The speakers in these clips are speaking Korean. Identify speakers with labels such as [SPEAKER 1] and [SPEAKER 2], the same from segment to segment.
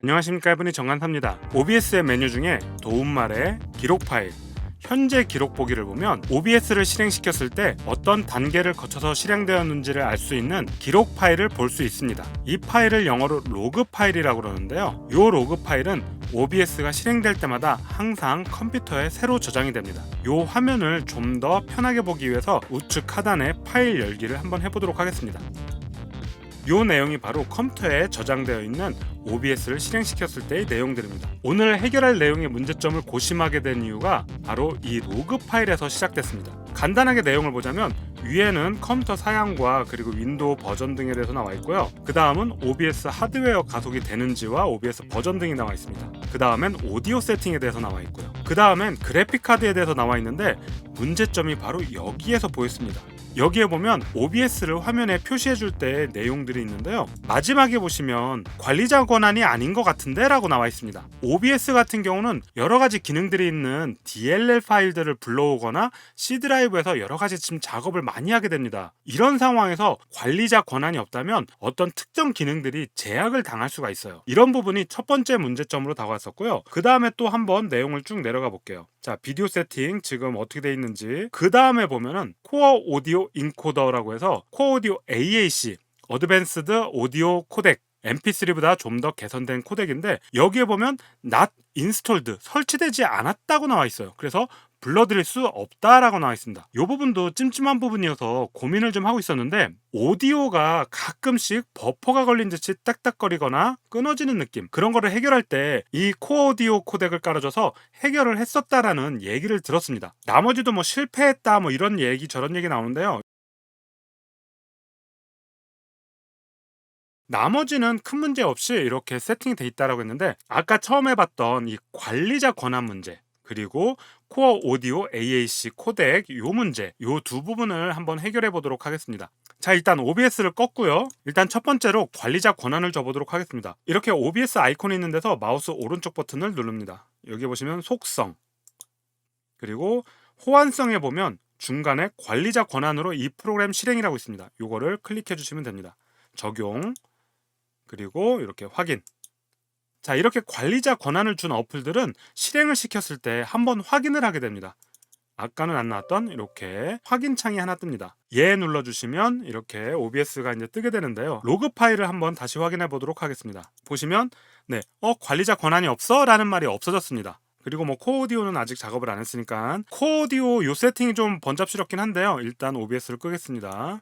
[SPEAKER 1] 안녕하십니까, 이분이 정한사입니다. OBS의 메뉴 중에 도움말의 기록 파일, 현재 기록 보기를 보면 OBS를 실행시켰을 때 어떤 단계를 거쳐서 실행되었는지를 알 수 있는 기록 파일을 볼 수 있습니다. 이 파일을 영어로 로그 파일이라고 그러는데요. 이 로그 파일은 OBS가 실행될 때마다 항상 컴퓨터에 새로 저장이 됩니다. 이 화면을 좀 더 편하게 보기 위해서 우측 하단에 파일 열기를 한번 해보도록 하겠습니다. 이 내용이 바로 컴퓨터에 저장되어 있는 OBS를 실행시켰을 때의 내용들입니다. 오늘 해결할 내용의 문제점을 고심하게 된 이유가 바로 이 로그 파일에서 시작됐습니다. 간단하게 내용을 보자면 위에는 컴퓨터 사양과 그리고 윈도우 버전 등에 대해서 나와 있고요. 그 다음은 OBS 하드웨어 가속이 되는지와 OBS 버전 등이 나와 있습니다. 그 다음엔 오디오 세팅에 대해서 나와 있고요. 그 다음엔 그래픽 카드에 대해서 나와 있는데 문제점이 바로 여기에서 보였습니다. 여기에 보면 OBS를 화면에 표시해줄 때 내용들이 있는데요. 마지막에 보시면 관리자 권한이 아닌 것 같은데 라고 나와 있습니다. OBS 같은 경우는 여러가지 기능들이 있는 DLL 파일들을 불러오거나 C 드라이브에서 여러가지 지금 작업을 많이 하게 됩니다. 이런 상황에서 관리자 권한이 없다면 어떤 특정 기능들이 제약을 당할 수가 있어요. 이런 부분이 첫 번째 문제점으로 다가왔었고요. 그 다음에 또 한번 내용을 쭉 내려가 볼게요. 자, 비디오 세팅 지금 어떻게 되어 있는지. 그 다음에 보면은 코어 오디오 인코더라고 해서 코어 오디오 AAC 어드밴스드 오디오 코덱 MP3보다 좀 더 개선된 코덱인데 여기에 보면 not installed 설치되지 않았다고 나와 있어요. 그래서 불러드릴 수 없다라고 나와 있습니다. 이 부분도 찜찜한 부분이어서 고민을 좀 하고 있었는데 오디오가 가끔씩 버퍼가 걸린 듯이 딱딱거리거나 끊어지는 느낌, 그런 거를 해결할 때 이 코어 오디오 코덱을 깔아줘서 해결을 했었다라는 얘기를 들었습니다. 나머지도 뭐 실패했다 뭐 이런 얘기 저런 얘기 나오는데요. 나머지는 큰 문제 없이 이렇게 세팅이 돼 있다라고 했는데 아까 처음에 봤던 이 관리자 권한 문제 그리고 코어 오디오 AAC 코덱 요 문제, 요 두 부분을 한번 해결해 보도록 하겠습니다. 자, 일단 OBS를 껐고요. 일단 첫 번째로 관리자 권한을 줘보도록 하겠습니다. 이렇게 OBS 아이콘이 있는 데서 마우스 오른쪽 버튼을 누릅니다. 여기 보시면 속성 그리고 호환성에 보면 중간에 관리자 권한으로 이 프로그램 실행이라고 있습니다. 요거를 클릭해 주시면 됩니다. 적용 그리고 이렇게 확인. 자, 이렇게 관리자 권한을 준 어플들은 실행을 시켰을 때 한번 확인을 하게 됩니다. 아까는 안 나왔던 이렇게 확인 창이 하나 뜹니다. 얘 눌러주시면 이렇게 OBS가 이제 뜨게 되는데요. 로그 파일을 한번 다시 확인해 보도록 하겠습니다. 보시면 관리자 권한이 없어? 라는 말이 없어졌습니다. 그리고 뭐 코오디오는 아직 작업을 안 했으니까 코오디오 요 세팅이 좀 번잡스럽긴 한데요. 일단 OBS를 끄겠습니다.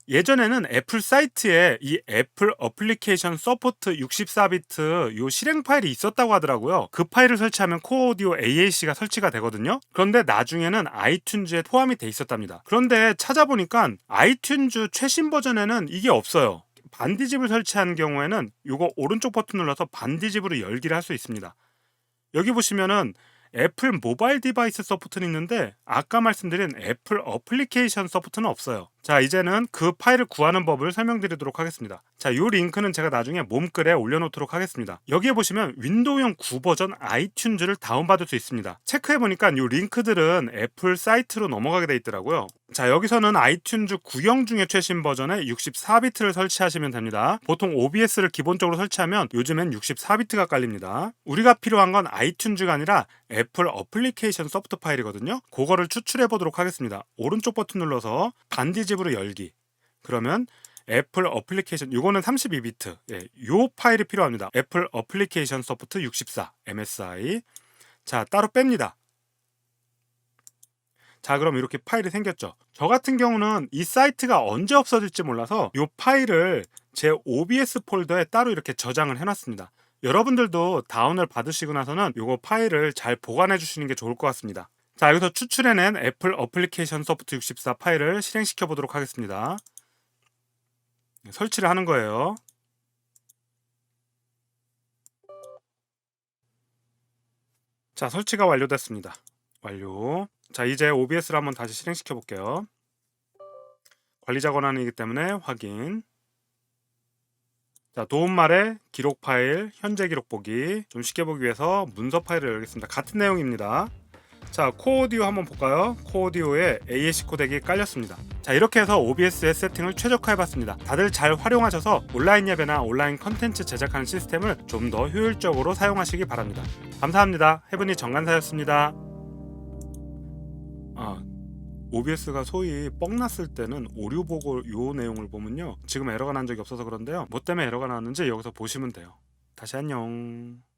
[SPEAKER 1] 예전에는 애플 사이트에 이 애플 어플리케이션 서포트 64비트 요 실행 파일이 있었다고 하더라고요. 그 파일을 설치하면 코어 오디오 AAC가 설치가 되거든요. 그런데 나중에는 아이튠즈에 포함이 돼 있었답니다. 그런데 찾아보니까 아이튠즈 최신 버전에는 이게 없어요. 반디집을 설치한 경우에는 요거 오른쪽 버튼 눌러서 반디집으로 열기를 할 수 있습니다. 여기 보시면은 애플 모바일 디바이스 서포트는 있는데 아까 말씀드린 애플 어플리케이션 서포트는 없어요. 자, 이제는 그 파일을 구하는 법을 설명드리도록 하겠습니다. 자, 이 링크는 제가 나중에 몸글에 올려놓도록 하겠습니다. 여기에 보시면 윈도우용 9 버전 아이튠즈를 다운받을 수 있습니다. 체크해보니까 이 링크들은 애플 사이트로 넘어가게 돼 있더라고요. 자, 여기서는 아이튠즈 9형 중에 최신 버전에 64비트를 설치하시면 됩니다. 보통 OBS를 기본적으로 설치하면 요즘엔 64비트가 깔립니다. 우리가 필요한 건 아이튠즈가 아니라 애플 어플리케이션 소프트 파일이거든요. 그거를 추출해 보도록 하겠습니다. 오른쪽 버튼 눌러서 반디집으로 열기. 그러면 애플 어플리케이션 이거는 32비트 요 파일이 필요합니다. 애플 어플리케이션 소프트 64 MSI. 자, 따로 뺍니다. 자, 그럼 이렇게 파일이 생겼죠. 저 같은 경우는 이 사이트가 언제 없어질지 몰라서 이 파일을 제 OBS 폴더에 따로 이렇게 저장을 해놨습니다. 여러분들도 다운을 받으시고 나서는 이 파일을 잘 보관해 주시는 게 좋을 것 같습니다. 자, 여기서 추출해낸 애플 어플리케이션 소프트 64 파일을 실행시켜 보도록 하겠습니다. 설치를 하는 거예요. 자, 설치가 완료됐습니다. 완료. 자, 이제 OBS를 한번 다시 실행시켜 볼게요. 관리자 권한이기 때문에 확인. 자, 도움말의 기록 파일, 현재 기록 보기 좀 쉽게 보기 위해서 문서 파일을 열겠습니다. 같은 내용입니다. 자, 코오디오 한번 볼까요? 코오디오에 AAC 코덱이 깔렸습니다. 자, 이렇게 해서 OBS의 세팅을 최적화해봤습니다. 다들 잘 활용하셔서 온라인 예배나 온라인 컨텐츠 제작하는 시스템을 좀 더 효율적으로 사용하시기 바랍니다. 감사합니다. 해븐이 정간사였습니다. OBS가 소위 뻥났을 때는 오류 보고 요 내용을 보면요, 지금 에러가 난 적이 없어서 그런데요, 뭐 때문에 에러가 나왔는지 여기서 보시면 돼요. 다시 안녕.